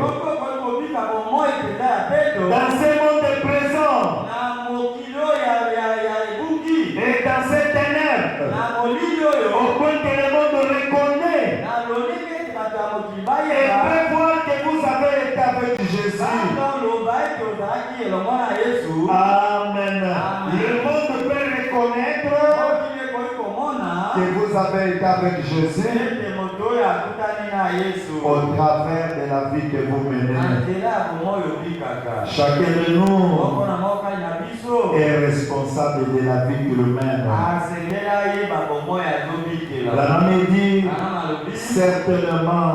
dans ce monde présent et dans cette ténèbres, au point que le monde reconnaît et peut voir que vous avez été avec Jésus. Amen. Le monde peut reconnaître que vous avez été avec Jésus au travers de la vie que vous menez. Chacun de nous est responsable de la vie qu'il mène. La me dit certainement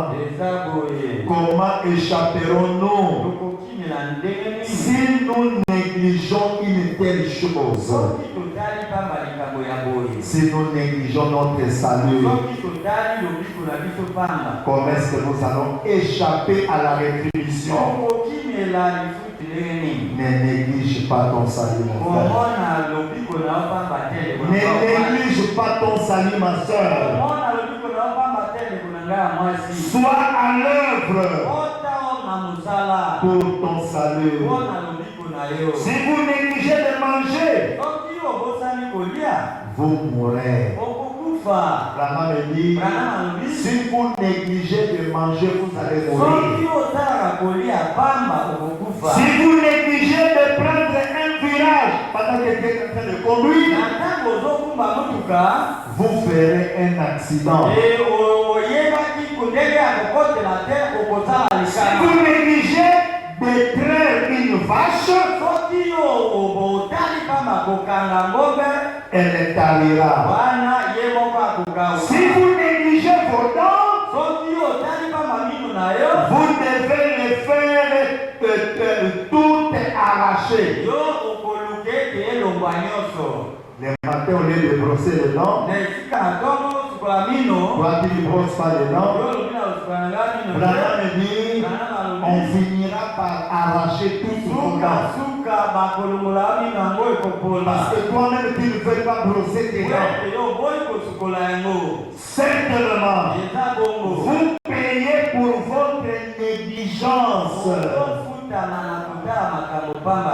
comment échapperons-nous si nous négligeons une telle chose. Si nous négligeons notre salut, comment est-ce que nous allons échapper à la rétribution? Ne néglige pas ton salut, mon frère. Ne néglige pas ton salut, ma soeur. Sois à l'œuvre pour ton salut. Si vous négligez de manger, vous mourrez. La main me dit, si vous négligez de manger, vous allez mourir. Si vous négligez de prendre un virage pendant que quelqu'un est en train de conduire, vous ferez un accident. Si vous négligez de traire une vache, elle tarira. Si vous négligez vos dents, vous devez les faire toutes arrachées. Le matin, au lieu de brosser les dents, quand il ne brosse pas les dents, Branham me dit, on finira par arracher toutes vos dents. Parce que toi-même, tu ne veux pas brosser tes dents. Certainement, vous payez pour votre négligence.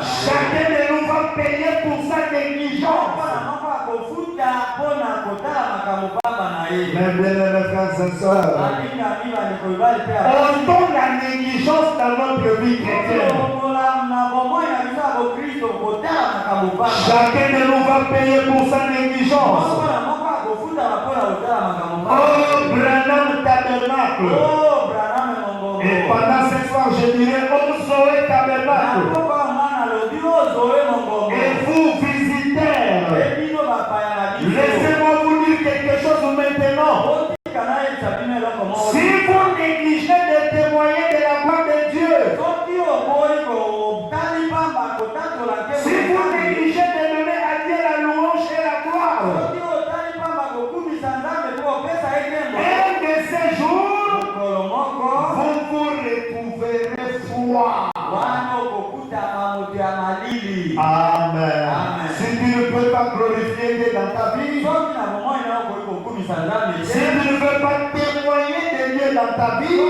Chacun de nous va payer pour sa négligence. Mes bien-aimés frères et sœurs, on donne la négligence dans notre vie chrétienne. Chacun de nous va payer pour sa négligence. Oh, Branham Tabernacle. Et pendant ce soir, je dirais, oh, Zoé Tabernacle. Et vous, visiteurs, laissez-moi vous dire quelque chose maintenant. Si vous négligez de témoigner de la gloire de Dieu, si vous négligez de donner à Dieu la louange et la gloire, un de ces jours, vous vous retrouverez froid. Amen. Si tu ne peux pas glorifier Dieu dans ta vie, si tu ne veux pas témoigner de Dieu dans ta vie,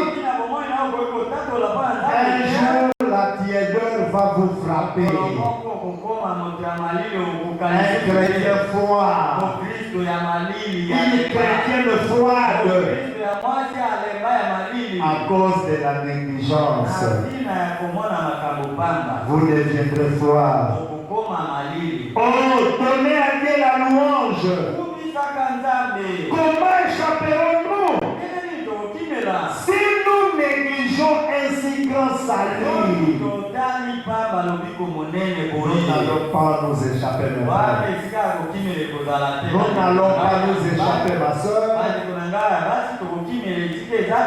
un jour la tiédeur va vous frapper. Un chrétien froid, une chrétienne froide, à cause de la négligence, vous deviendrez froid. Oh, donnez à Dieu la louange. Comment échapperons-nous si nous négligeons un si grand salut? Nous n'allons pas nous échapper, mes frères. Nous n'allons pas nous échapper, ma soeur,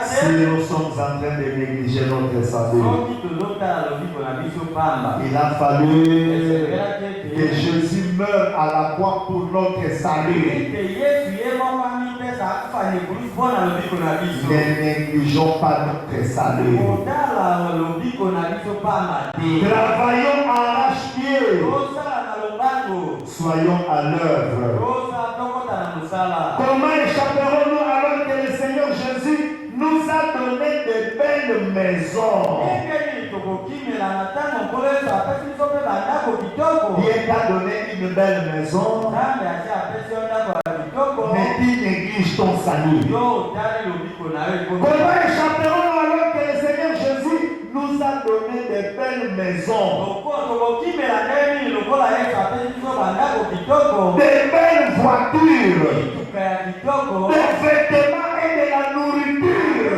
si nous sommes en train de négliger notre salut. Il a fallu que Jésus meure à la croix pour notre salut. Ne négligeons pas notre salut. Travaillons arrache-pied. Soyons à l'œuvre. Comment échapperons-nous alors que le Seigneur Jésus nous a donné de belles maisons? Dieu t'a donné une belle maison, mais tu négliges ton salut. Comment échapperons-nous alors que le Seigneur Jésus nous a donné de belles maisons, de belles voitures, des vêtements et de la nourriture?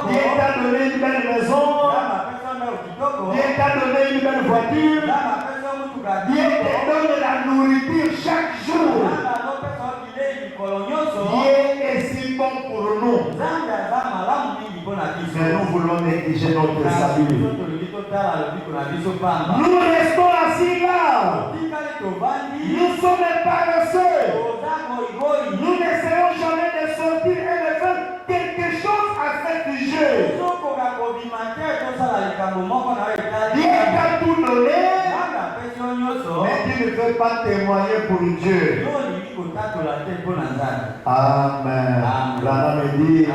Dieu t'a donné une belle maison, Dieu t'a donné une belle voiture, Dieu te donne la nourriture chaque jour. Dieu est si bon pour nous, mais nous voulons négliger notre salut. Nous restons assis là. Nous sommes paresseux. Nous n'essaierons jamais de sortir et de faire quelque chose à cet jeu. Dieu t'a tout donné, mais tu ne peux pas témoigner pour Dieu. Amen. Branham me dit,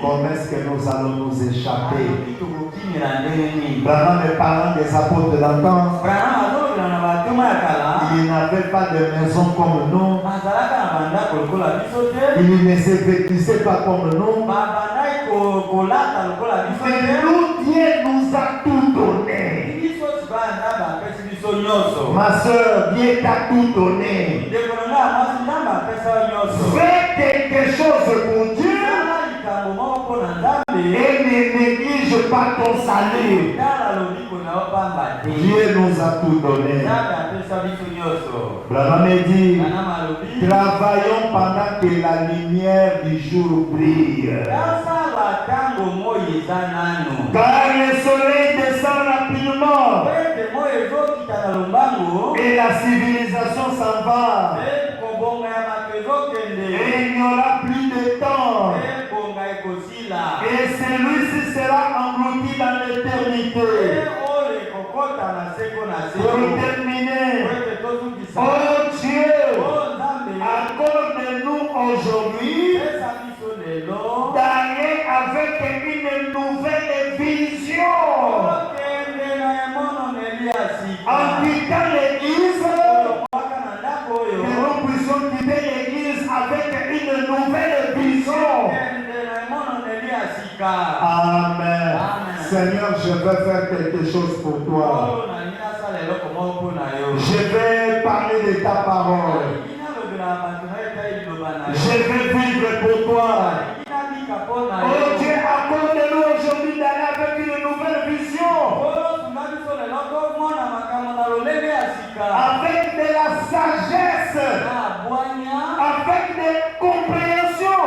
comment est-ce que nous allons nous échapper? Branham est parlant des apôtres d'antan. Il n'avait pas de maison comme nous. Il ne se vêtissait pas comme nous. Mais nous, Dieu nous a tout donné. Ma soeur, Dieu t'a tout donné. Fais quelque chose pour Dieu et ne néglige pas ton salut. Dieu nous a tout donné. Branham me dit, travaillons pendant que la lumière du jour brille. Car le soleil descend rapidement et la civilisation s'en va. Et il n'y aura plus de temps. Et celui-ci sera englouti dans l'éternité. Pour terminer, oh Dieu, accorde-nous aujourd'hui d'aller avec une nouvelle vision. En quittant l'église, que nous puissions quitter l'église avec une nouvelle vision. Amen. Seigneur, je vais faire quelque chose pour toi. Je vais parler de ta parole. Je vais vivre pour toi. Oh Dieu, accorde-nous aujourd'hui d'aller avec une nouvelle vision. Avec de la sagesse. Avec des compréhensions.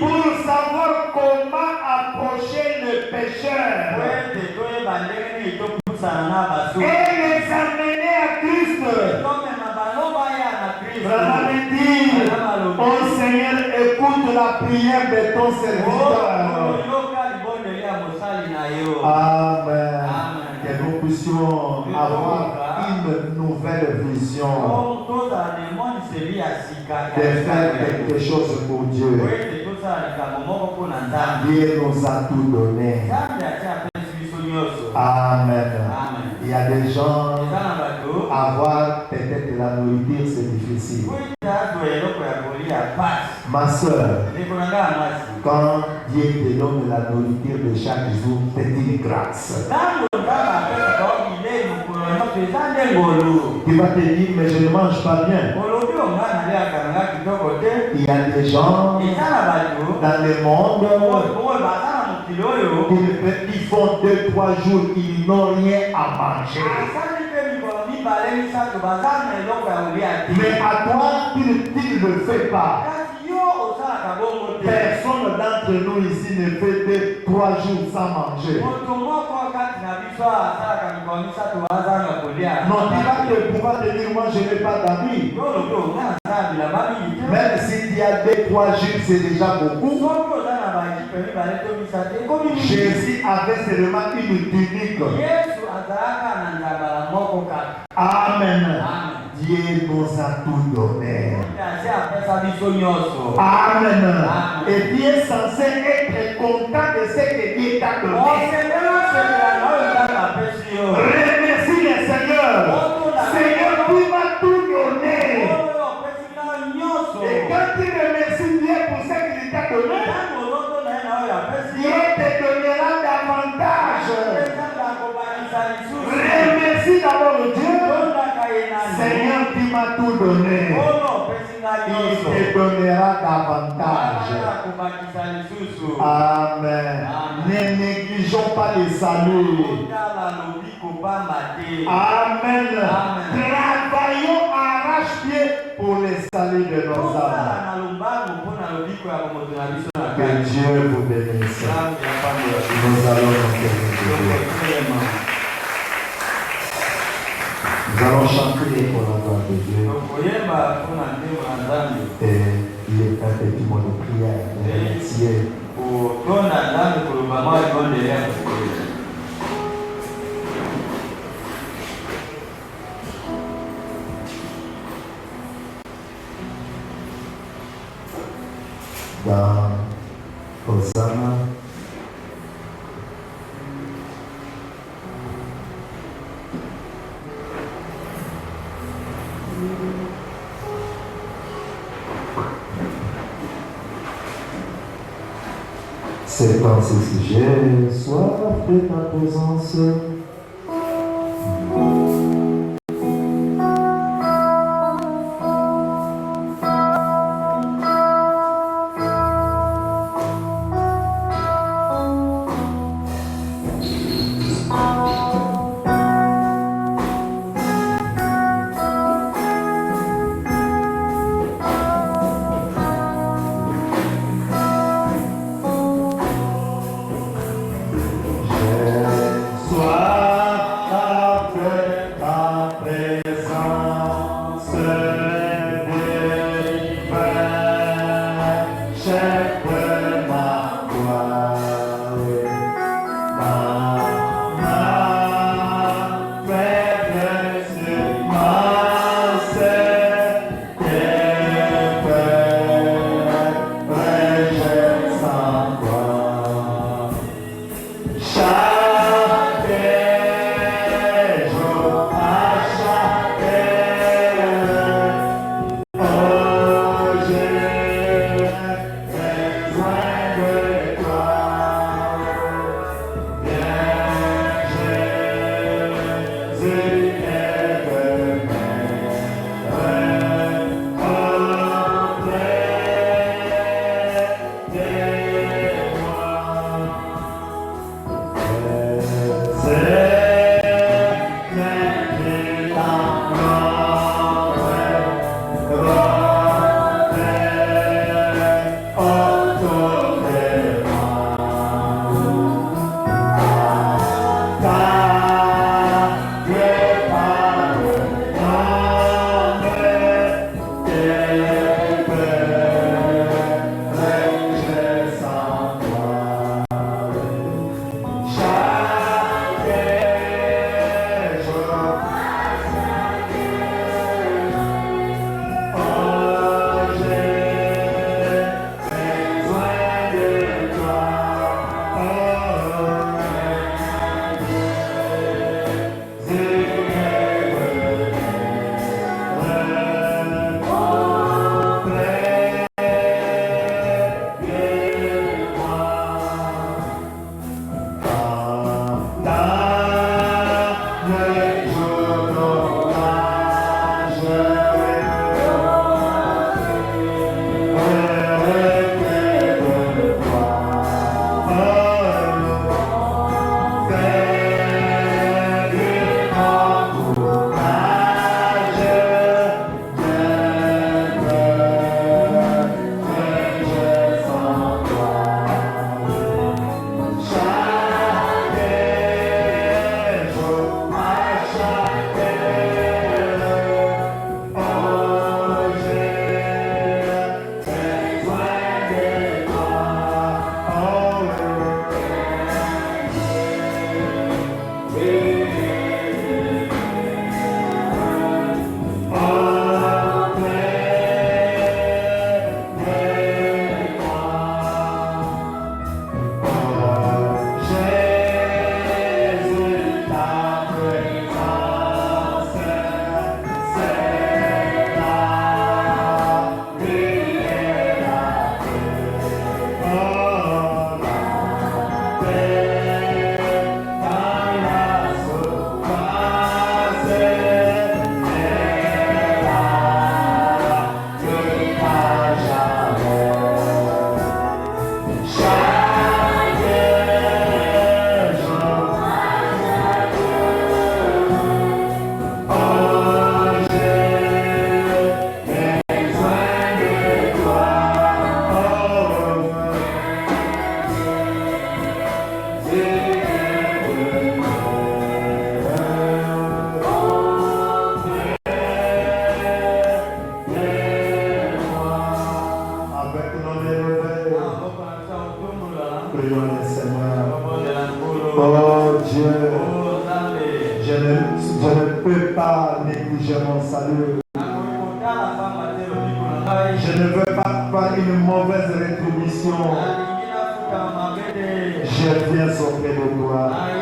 Pour savoir comment approcher le pécheur. Et les amener à Christ. Branham dit, oh Seigneur, écoute la prière de ton serviteur. Amen. Que nous puissions avoir une nouvelle vision. De faire quelque chose pour Dieu. Dieu nous a tout donné. Amen. Il y a des gens, avoir peut-être la nourriture, c'est difficile. Ma soeur, quand Dieu te donne la nourriture de chaque jour, te dis grâce. Tu vas te dire, mais je ne mange pas bien. Il y a des gens dans le monde qui font 2-3 jours, ils n'ont rien à manger. Mais à toi, tu ne le fais pas. Personne d'entre nous ici ne fait que 3 jours sans manger. Non, tu vas te pouvoir te dire, moi je n'ai pas d'amis. Même s'il y a 2-3 jours, c'est déjà beaucoup. Jésus avait seulement une tunique. Amen. Dieu nous a tout donné. Amen. Et Dieu est censé être content de ce que Dieu t'a donné. Remercie le Seigneur. Seigneur, tu m'as tout donné. Et quand tu remercies Dieu pour ce qu'il t'a donné, Dieu te donnera davantage. Remercie d'abord Dieu. Seigneur, tu m'as tout donné. Il te donnera davantage. Amen. Ne négligeons pas le salut. Amen. Travaillons arrache-pied pour le salut de nos âmes. Que Dieu vous bénisse. Nous allons nous Nous allons chanter pour la gloire de Dieu. Et il est un petit mot de prière. Remercier. Dans Hosanna, c'est quand ce sujet, soif de ta présence. Oh Dieu, je ne peux pas négliger mon salut. Je ne veux pas faire une mauvaise rétribution. Je viens auprès de toi.